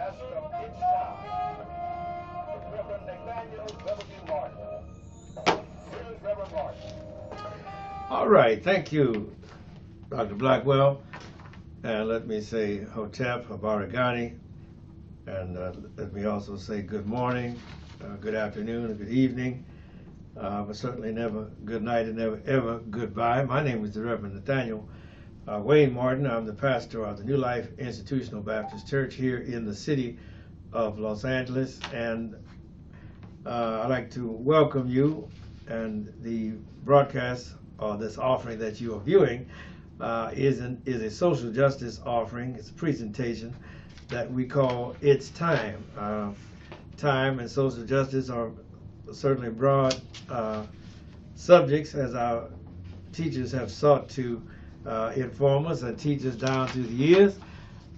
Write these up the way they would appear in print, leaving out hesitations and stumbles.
broadcast from its time. Reverend Nathaniel W. Here's Reverend Martin. All right, thank you, Dr. Blackwell. And let me say Hotep, Habarigani, and let me also say good morning, good afternoon, and good evening, but certainly never good night and never ever goodbye. My name is the Reverend Nathaniel Wayne Martin. I'm the pastor of the New Life Institutional Baptist Church here in the city of Los Angeles, and I'd like to welcome you. And the broadcast or this offering that you are viewing is a social justice offering. It's a presentation that we call It's Time. Time and social justice are certainly broad subjects, as our teachers have sought to inform us and teach us down through the years.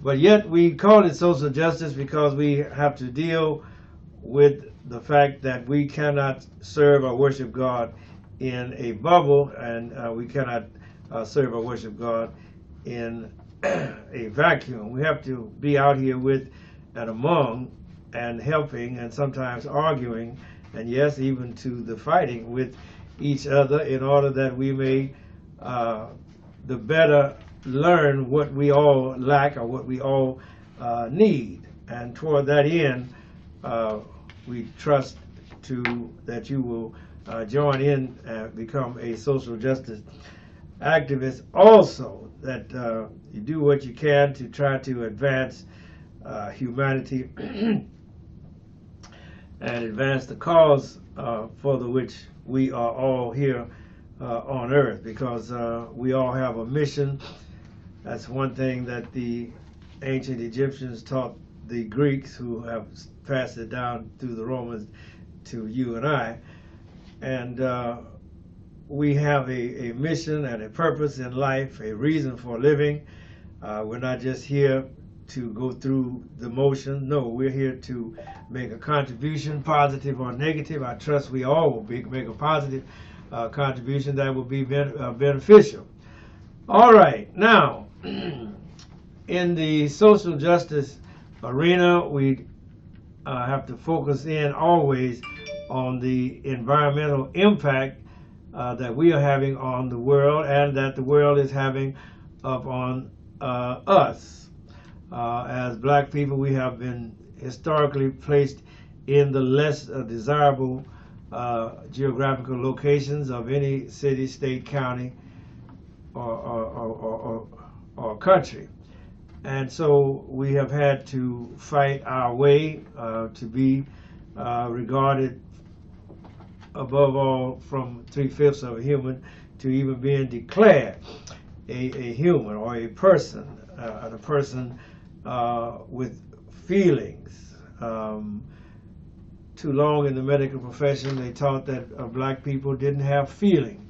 But yet we call it social justice because we have to deal with the fact that we cannot serve or worship God in a bubble, and we cannot serve or worship God in a vacuum. We have to be out here with and among and helping and sometimes arguing, and yes, even to the fighting with each other, in order that we may the better learn what we all lack or what we all need. And toward that end, we trust that you will join in and become a social justice activist. Also, that you do what you can to try to advance humanity and advance the cause for the which we are all here on earth, because we all have a mission. That's one thing that the ancient Egyptians taught the Greeks, who have passed it down through the Romans to you and I. And we have a mission and a purpose in life, a reason for living. We're not just here to go through the motion. No, we're here to make a contribution, positive or negative. I trust we all will make a positive contribution that will be beneficial. All right, now, in the social justice arena, we have to focus in always on the environmental impact that we are having on the world, and that the world is having upon us. As black people, we have been historically placed in the less desirable geographical locations of any city, state, county, or country. And so we have had to fight our way to be regarded above all from 3/5 of a human to even being declared a human or a person, a person with feelings. Too long in the medical profession, they taught that black people didn't have feelings.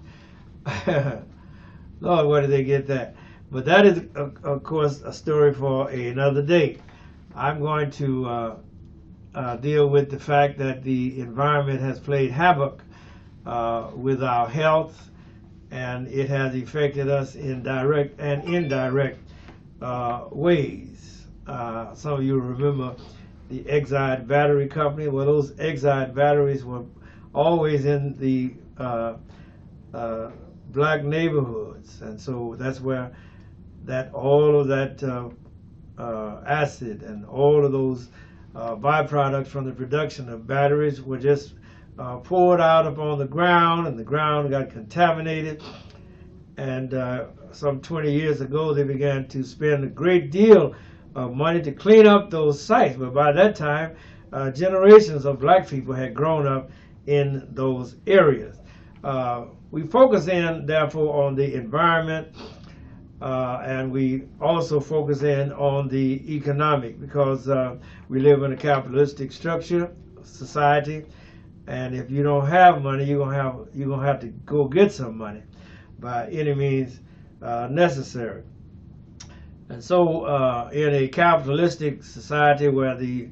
Lord, where did they get that? But that is, of course, a story for another day. I'm going to deal with the fact that the environment has played havoc with our health, and it has affected us in direct and indirect ways. Some of you remember the Exide Battery Company. Well, those Exide batteries were always in the black neighborhoods, and so that's where all of that acid and all of those byproducts from the production of batteries were just poured out upon the ground, and the ground got contaminated. And some 20 years ago, they began to spend a great deal of money to clean up those sites. But by that time, generations of black people had grown up in those areas. We focus in, therefore, on the environment, and we also focus in on the economic, because we live in a capitalistic structure, society, and if you don't have money, you're gonna have to go get some money by any means necessary. And so in a capitalistic society where the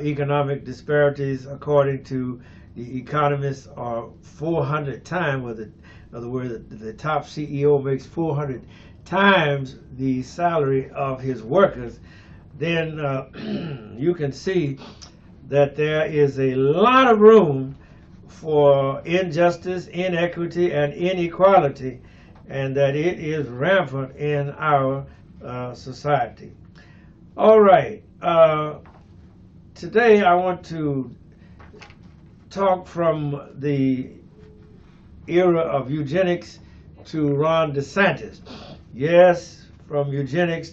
economic disparities, according to the economists, are 400 times, in other words, the top CEO makes 400 times the salary of his workers, then you can see that there is a lot of room for injustice, inequity, and inequality, and that it is rampant in our society. All right. Today I want to talk from the era of eugenics to Ron DeSantis. Yes, from eugenics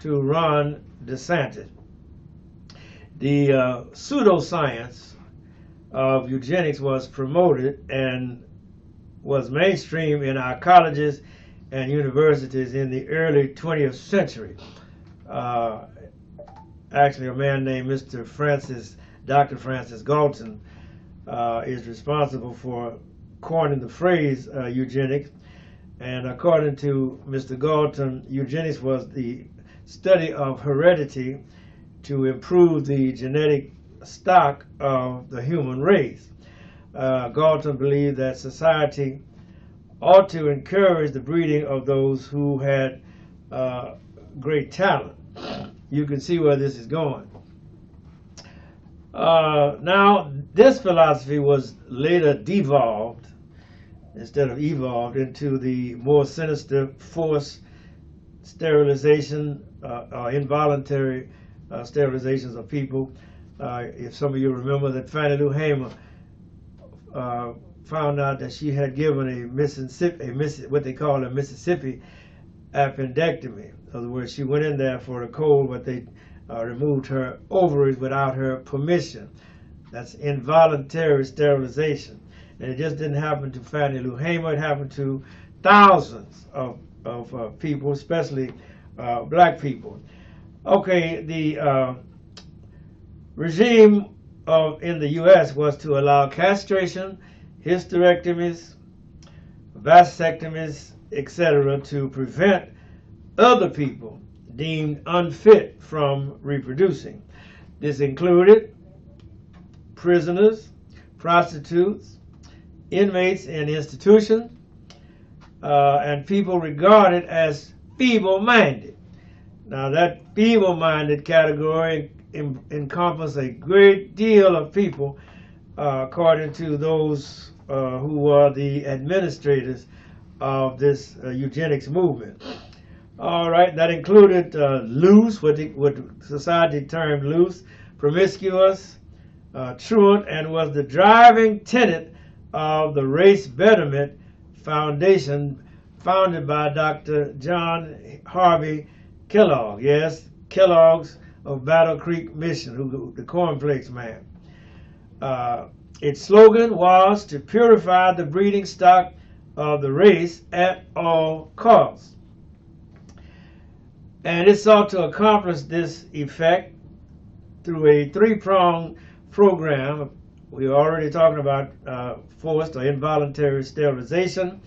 to Ron DeSantis. The pseudoscience of eugenics was promoted and was mainstream in our colleges and universities in the early 20th century. Actually, a man named Dr. Francis Galton is responsible for coining the phrase eugenics. And according to Mr. Galton, eugenics was the study of heredity to improve the genetic stock of the human race. Galton believed that society ought to encourage the breeding of those who had great talent. You can see where this is going. Now, this philosophy was later devolved, instead of evolved, into the more sinister forced sterilization or involuntary sterilizations of people. If some of you remember that Fannie Lou Hamer found out that she had given what they call a Mississippi appendectomy. In other words, she went in there for a cold, but they removed her ovaries without her permission. That's involuntary sterilization. And it just didn't happen to Fannie Lou Hamer. It happened to thousands of people, especially black people. Okay, the regime in the U.S. was to allow castration, hysterectomies, vasectomies, etc., to prevent other people deemed unfit from reproducing. This included prisoners, prostitutes, inmates in institutions, and people regarded as feeble-minded. Now, that feeble-minded category encompasses a great deal of people, according to those who were the administrators of this eugenics movement. All right, that included loose, what society termed loose, promiscuous, truant, and was the driving tenet of the Race Betterment Foundation, founded by Dr. John Harvey Kellogg. Yes, Kellogg's of Battle Creek, Michigan, the cornflakes man. Its slogan was to purify the breeding stock of the race at all costs. And it sought to accomplish this effect through a three-pronged program. We were already talking about forced or involuntary sterilization,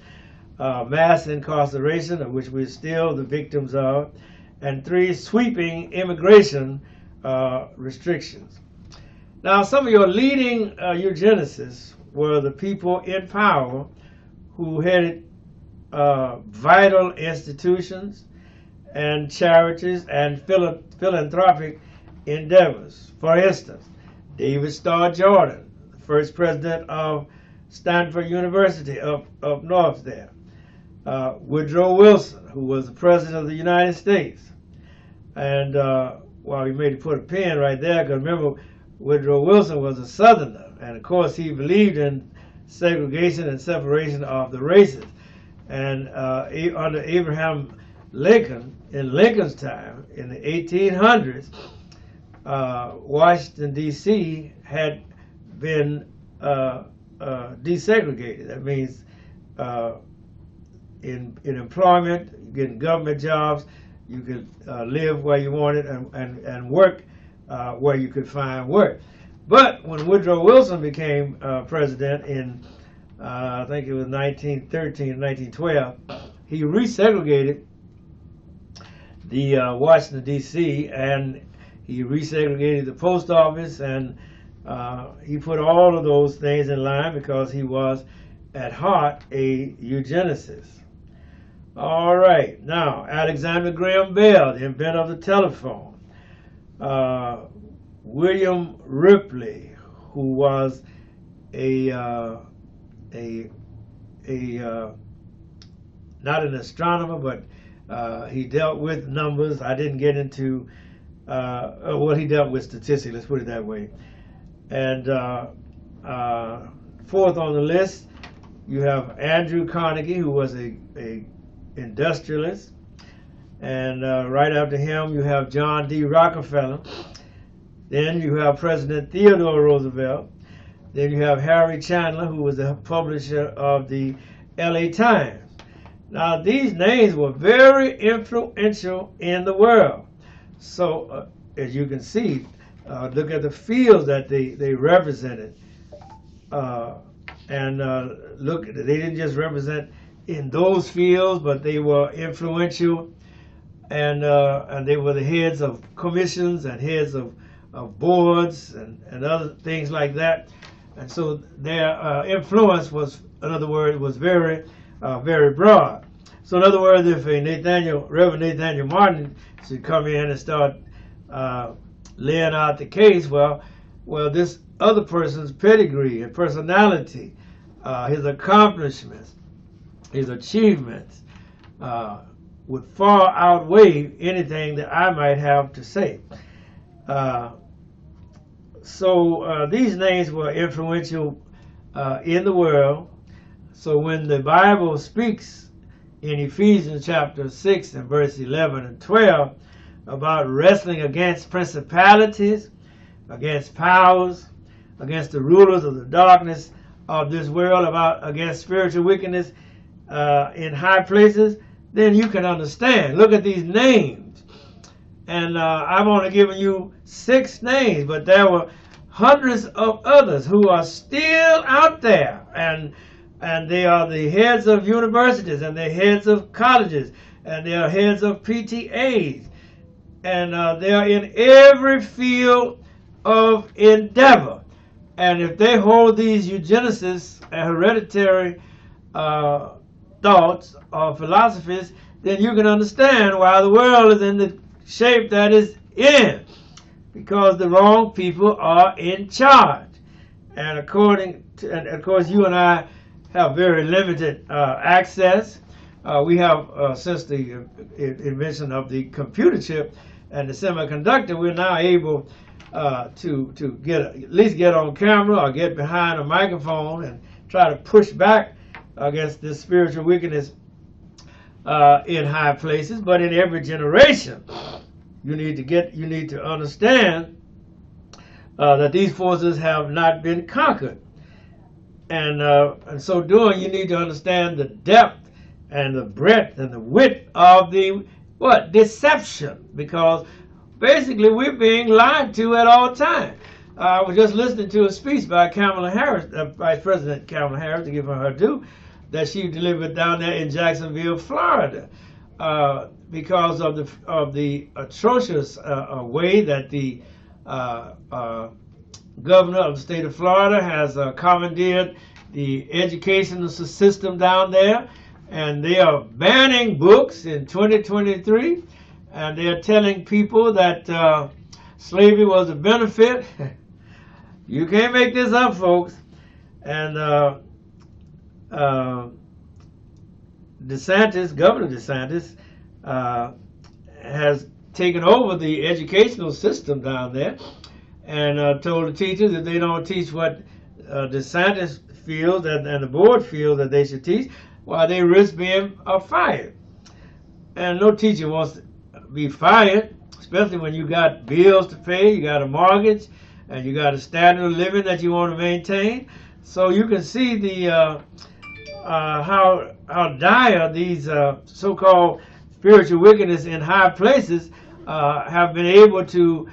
mass incarceration, of which we're still the victims of, and 3, sweeping immigration restrictions. Now, some of your leading eugenicists were the people in power who headed vital institutions and charities and philanthropic endeavors. For instance, David Starr Jordan, the first president of Stanford University up north there. Woodrow Wilson, who was the president of the United States. And, well, we made to put a pin right there, because remember, Woodrow Wilson was a Southerner. And, of course, he believed in segregation and separation of the races. And under Abraham Lincoln, in Lincoln's time, in the 1800s, Washington, D.C. had been desegregated. That means in employment, getting government jobs, you could live where you wanted and work where you could find work. But when Woodrow Wilson became president in, I think it was 1913, 1912, he resegregated the Washington, D.C., and he resegregated the post office, and he put all of those things in line because he was, at heart, a eugenicist. All right, now, Alexander Graham Bell, the inventor of the telephone, William Ripley, who was a not an astronomer, but he dealt with numbers. I didn't get into well, he dealt with statistics. Let's put it that way. And fourth on the list, you have Andrew Carnegie, who was a industrialist. And right after him, you have John D. Rockefeller. Then you have President Theodore Roosevelt. Then you have Harry Chandler, who was the publisher of the LA Times. Now, these names were very influential in the world. So, as you can see, look at the fields that they represented. Look, they didn't just represent in those fields, but they were influential, and they were the heads of commissions and heads of boards and other things like that. And so their influence was, in other words, was very, very broad. So in other words, if Reverend Nathaniel Martin should come in and start laying out the case, well, this other person's pedigree and personality, his accomplishments, his achievements, would far outweigh anything that I might have to say. So these names were influential in the world. So when the Bible speaks in Ephesians chapter 6 and verse 11 and 12 about wrestling against principalities, against powers, against the rulers of the darkness of this world, against spiritual wickedness in high places, then you can understand. Look at these names. And I've only given you 6 names, but there were hundreds of others who are still out there. And they are the heads of universities, and they're heads of colleges, and they are heads of PTAs. And they are in every field of endeavor. And if they hold these eugenicists and hereditary thoughts or philosophies, then you can understand why the world is in the shape that it's in. Because the wrong people are in charge. And of course, you and I have very limited access. We have, since the invention of the computer chip and the semiconductor, we're now able to at least get on camera or get behind a microphone and try to push back against this spiritual wickedness in high places. But in every generation, you need to understand that these forces have not been conquered. And so doing, you need to understand the depth and the breadth and the width of the deception, because basically we're being lied to at all times. I was just listening to a speech by Kamala Harris, Vice President Kamala Harris, to give her due, that she delivered down there in Jacksonville, Florida, because of the atrocious way that the governor of the state of Florida has commandeered the educational system down there, and they are banning books in 2023, and they are telling people that slavery was a benefit. You can't make this up, folks. And Governor DeSantis has taken over the educational system down there, and told the teachers that they don't teach what DeSantis feels and the board feels that they should teach, while they risk being fired. And no teacher wants to be fired, especially when you got bills to pay, you got a mortgage, and you got a standard of living that you want to maintain. So you can see the how dire these so-called spiritual wickedness in high places have been able to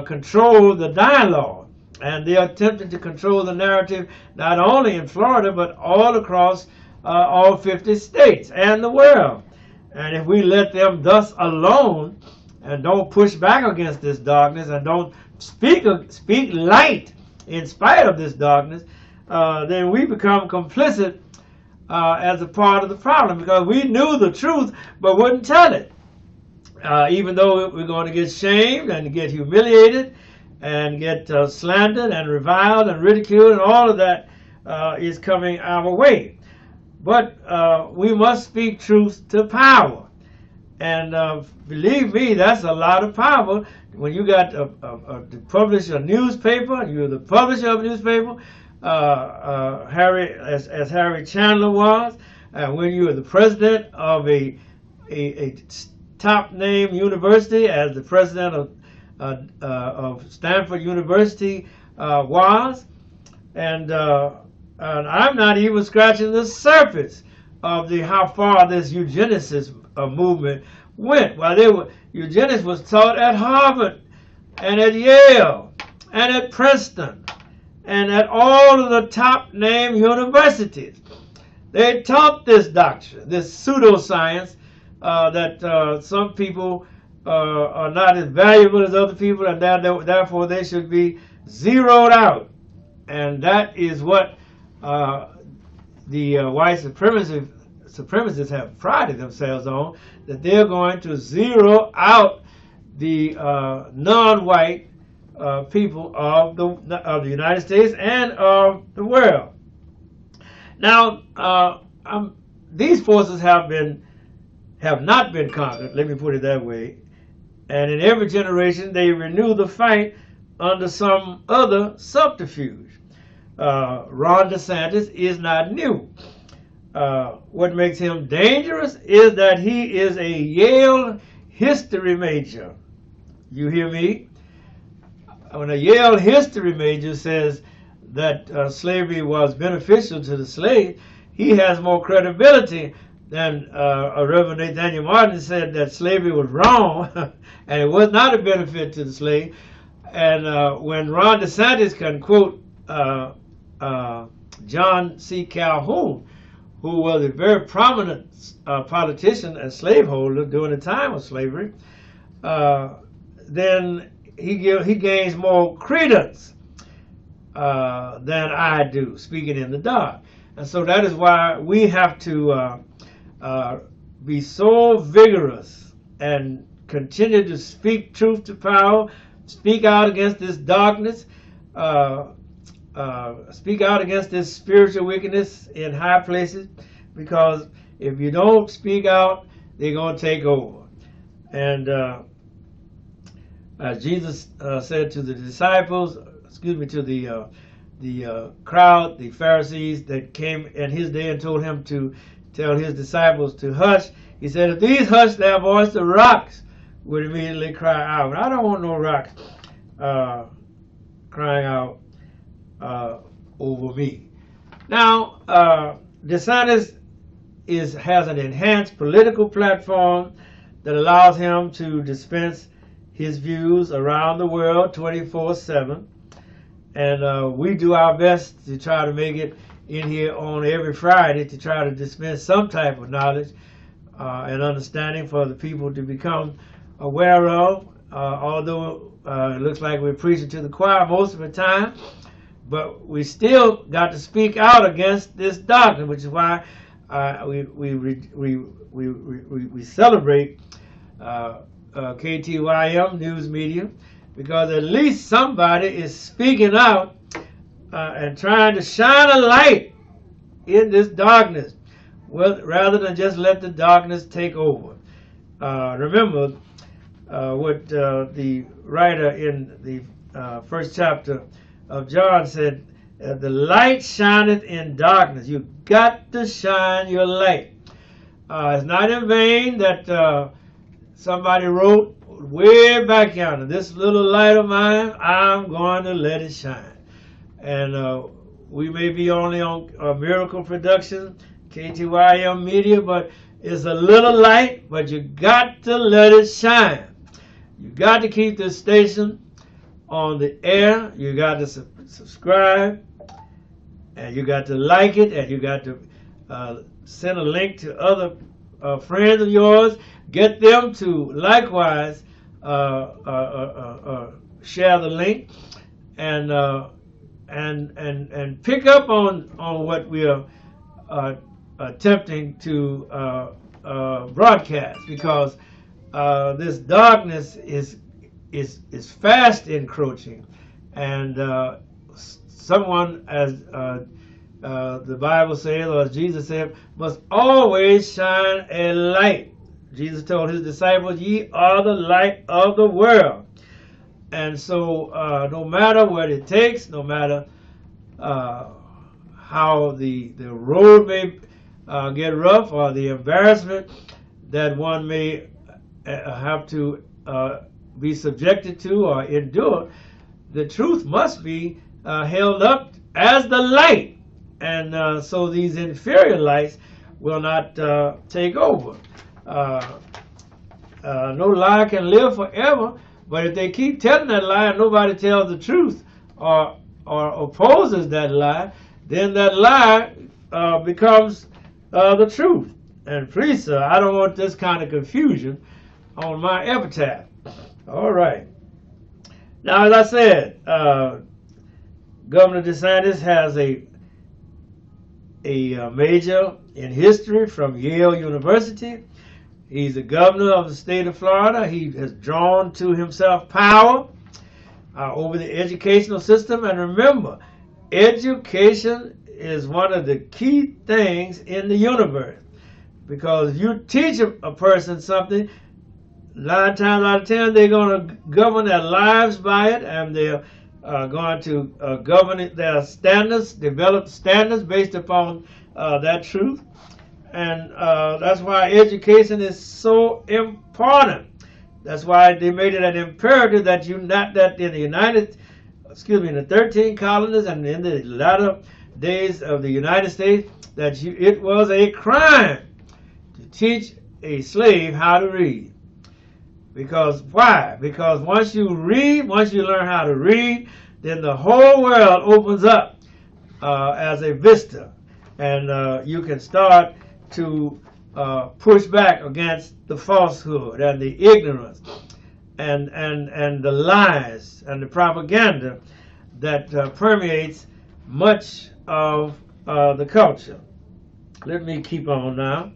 control the dialogue. And they are attempting to control the narrative not only in Florida, but all across all 50 states and the world. And if we let them thus alone and don't push back against this darkness and don't speak light in spite of this darkness, then we become complicit as a part of the problem, because we knew the truth but wouldn't tell it. even though we're going to get shamed and get humiliated and get slandered and reviled and ridiculed, and all of that is coming our way. But we must speak truth to power. And believe me, that's a lot of power. When you got to publish a newspaper, and you're the publisher of a newspaper, as Harry Chandler was, when you are the president of a top name university, as the president of Stanford University was, and I'm not even scratching the surface of how far this eugenicist movement went. While eugenics was taught at Harvard and at Yale and at Princeton and at all of the top name universities. They taught this doctrine, this pseudoscience, that some people are not as valuable as other people, and therefore they should be zeroed out. And that is what the white supremacists have prided themselves on, that they're going to zero out the non-white people of the United States and of the world. Now, these forces have not been conquered, let me put it that way, and in every generation they renew the fight under some other subterfuge. Ron DeSantis is not new. What makes him dangerous is that he is a Yale history major. You hear me? When a Yale history major says that slavery was beneficial to the slave, he has more credibility than Reverend Nathaniel Martin said that slavery was wrong and it was not a benefit to the slave. And when Ron DeSantis can quote John C. Calhoun, who was a very prominent politician and slaveholder during the time of slavery, then he gains more credence than I do, speaking in the dark. And so that is why we have to be so vigorous and continue to speak truth to power, speak out against this darkness, speak out against this spiritual wickedness in high places, because if you don't speak out, they're going to take over. And as Jesus said to the disciples, to the crowd, the Pharisees that came in his day and told him to tell his disciples to hush, he said, if these hush their voice, the rocks would immediately cry out. I don't want no rocks crying out over me. Now, DeSantis has an enhanced political platform that allows him to dispense his views around the world 24/7, and we do our best to try to make it in here on every Friday to try to dispense some type of knowledge and understanding for the people to become aware of, although it looks like we're preaching to the choir most of the time, but we still got to speak out against this doctrine, which is why we celebrate KTYM News Media, because at least somebody is speaking out and trying to shine a light in this darkness, rather than just let the darkness take over. Remember what the writer in the first chapter of John said, the light shineth in darkness. You got to shine your light. It's not in vain that somebody wrote way back yonder, this little light of mine, I'm going to let it shine. And we may be only on Miracle Production, KTYM Media, but it's a little light, but you got to let it shine. You got to keep this station on the air. You got to subscribe, and you got to like it, and you got to send a link to other friends of yours. Get them to likewise share the link and pick up on what we are attempting to broadcast, because this darkness is fast encroaching, and someone, as the Bible says, or as Jesus said, must always shine a light. Jesus told his disciples, "Ye are the light of the world." And so no matter what it takes, no matter how the road may get rough, or the embarrassment that one may have to be subjected to or endure, the truth must be held up as the light. And so these inferior lights will not take over. No lie can live forever, but if they keep telling that lie and nobody tells the truth or opposes that lie, then that lie becomes the truth. And please, sir, I don't want this kind of confusion on my epitaph. All right. Now, as I said, Governor DeSantis has a major in history from Yale University. He's the governor of the state of Florida. He has drawn to himself power over the educational system. And remember, education is one of the key things in the universe. Because if you teach a person something, 9 times out of 10, they're going to govern their lives by it, and they're going to govern their standards, develop standards based upon that truth. And that's why education is so important. That's why they made it an imperative that in the 13 colonies and in the latter days of the United States, that it was a crime to teach a slave how to read. Because why? Because once you learn how to read, then the whole world opens up as a vista, and you can start to push back against the falsehood and the ignorance and the lies and the propaganda that permeates much of the culture. Let me keep on now.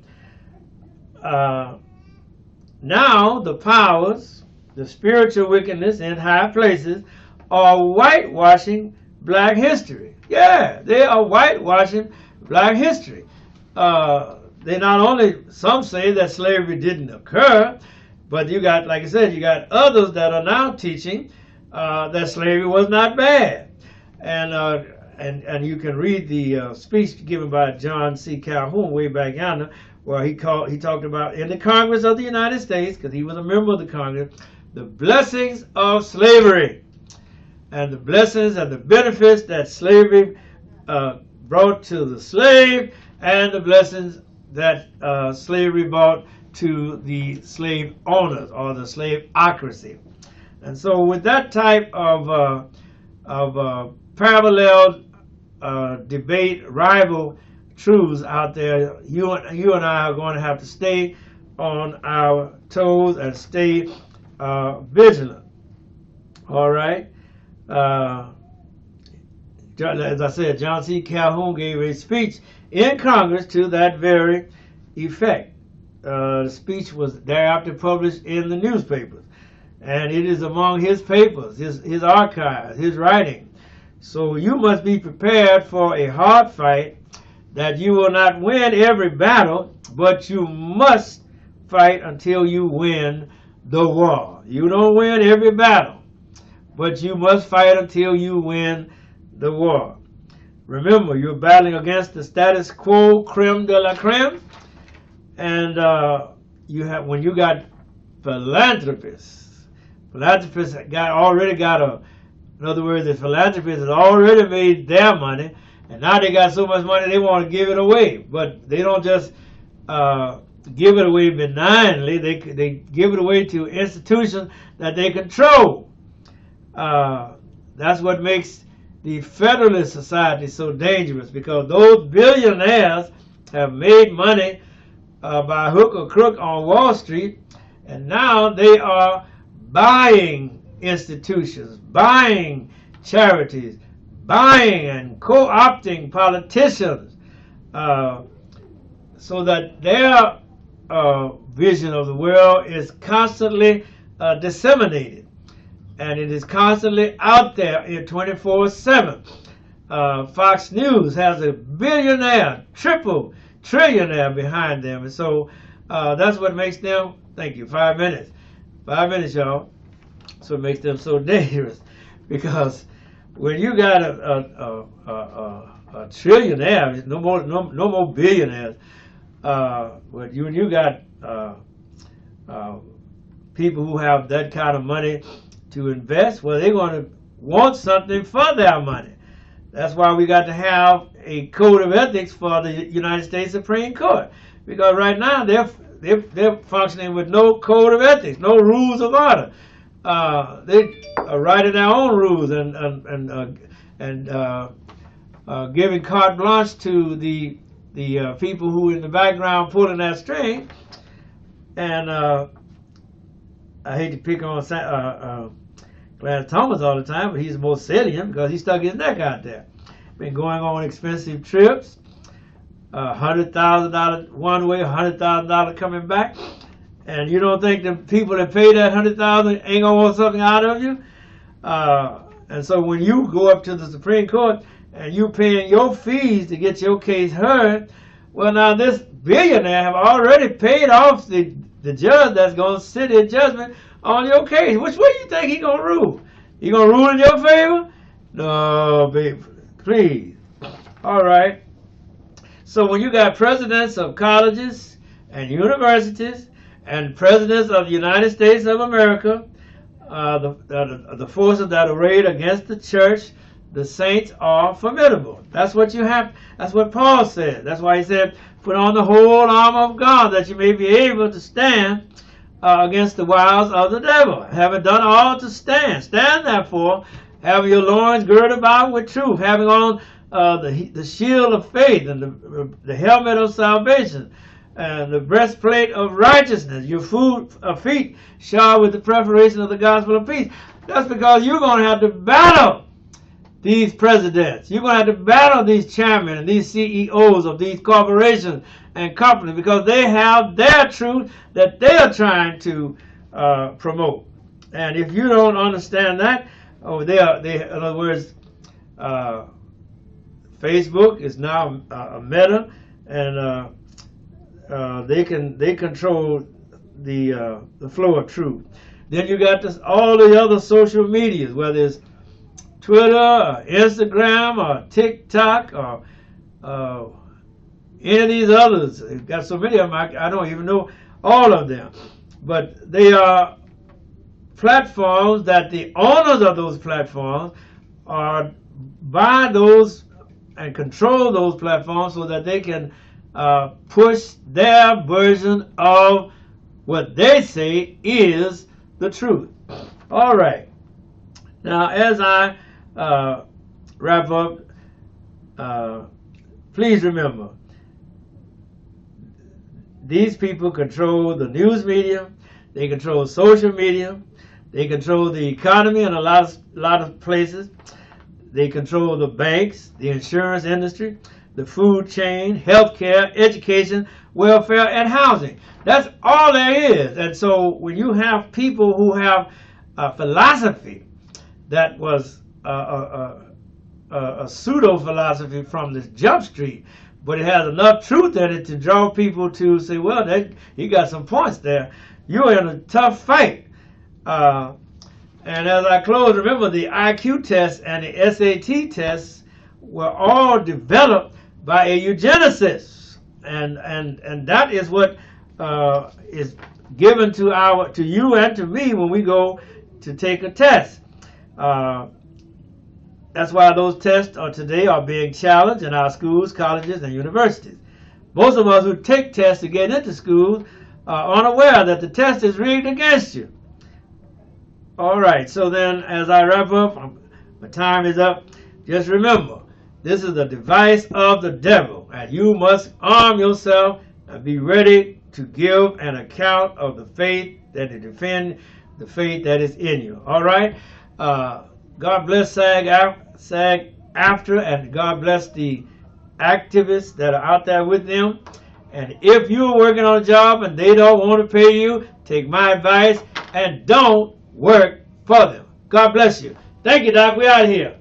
Now the powers, the spiritual wickedness in high places, are whitewashing black history. Yeah, they are whitewashing black history. They not only, some say that slavery didn't occur, but you got, like I said, you got others that are now teaching that slavery was not bad. And you can read the speech given by John C. Calhoun way back yonder, where he talked about in the Congress of the United States, because he was a member of the Congress, the blessings of slavery and the blessings and the benefits that slavery brought to the slave, and the blessings that slavery brought to the slave owners or the slaveocracy. And so with that type of parallel debate, rival truths out there, you and I are going to have to stay on our toes and stay vigilant. All right. As I said, John C. Calhoun gave a speech in Congress to that very effect. The speech was thereafter published in the newspapers, and it is among his papers, his archives, his writing. So you must be prepared for a hard fight, that you will not win every battle, but you must fight until you win the war. You don't win every battle, but you must fight until you win the war. Remember, you're battling against the status quo, creme de la creme, and when you got philanthropists in other words, the philanthropists have already made their money, and now they got so much money they want to give it away. But they don't just give it away benignly. They give it away to institutions that they control. That's what makes the Federalist Society so dangerous, because those billionaires have made money by hook or crook on Wall Street, and now they are buying institutions, buying charities, buying and co-opting politicians, so that their vision of the world is constantly disseminated, and it is constantly out there in 24/7. Fox News has a billionaire, triple trillionaire behind them, and so that's what makes them. Thank you. 5 minutes. 5 minutes, y'all. So it makes them so dangerous, because when you got a trillionaire, no more billionaires. When you got people who have that kind of money to invest, well, they're going to want something for their money. That's why we got to have a code of ethics for the United States Supreme Court, because right now they're functioning with no code of ethics, no rules of order. They are writing their own rules and giving carte blanche to the people who in the background pulling that string. And I hate to pick on Clarence Thomas all the time, but he's the most salient because he stuck his neck out there. Been going on expensive trips, $100,000 one way, $100,000 coming back. And you don't think the people that pay that $100,000 ain't gonna want something out of you? And so when you go up to the Supreme Court and you paying your fees to get your case heard, well, now this billionaire have already paid off the judge that's gonna sit in judgment on your case. Which way you think he gonna rule? He gonna rule in your favor? No, baby, please. All right. So when you got presidents of colleges and universities and presidents of the United States of America, the forces that array against the church, the saints are formidable. That's what you have. That's what Paul said. That's why he said, put on the whole armor of God that you may be able to stand against the wiles of the devil. Having done all to stand. Stand therefore, having your loins girded about with truth, having on the shield of faith and the helmet of salvation, and the breastplate of righteousness, your feet shod with the preparation of the gospel of peace. That's because you're going to have to battle these presidents. You're going to have to battle these chairmen and these CEOs of these corporations and companies, because they have their truth that they are trying to promote. And if you don't understand that, in other words, Facebook is now a Meta, and they control the flow of truth. Then you got all the other social medias, whether it's Twitter, or Instagram, or TikTok, or any of these others. You've got so many of them, I don't even know all of them. But they are platforms that the owners of those platforms are buy those and control those platforms so that they can push their version of what they say is the truth. All right. Now, as I wrap up, please remember, these people control the news media, they control social media, they control the economy in a lot of places, they control the banks, the insurance industry, the food chain, healthcare, education, welfare, and housing. That's all there is. And so when you have people who have a philosophy that was a pseudo-philosophy from the jump street, but it has enough truth in it to draw people to say, well, he got some points there. You're in a tough fight. And as I close, remember the IQ test and the SAT tests were all developed by a eugenicist, and that is what is given to you and to me when we go to take a test. That's why those tests today are being challenged in our schools, colleges, and universities. Most of us who take tests to get into schools are unaware that the test is rigged against you. All right, so then as I wrap up, my time is up. Just remember, this is a device of the devil, and you must arm yourself and be ready to give an account of the faith that to defend the faith that is in you. All right? God bless SAG-AFTRA, and God bless the activists that are out there with them. And if you're working on a job and they don't want to pay you, take my advice and don't work for them. God bless you. Thank you, Doc. We're out of here.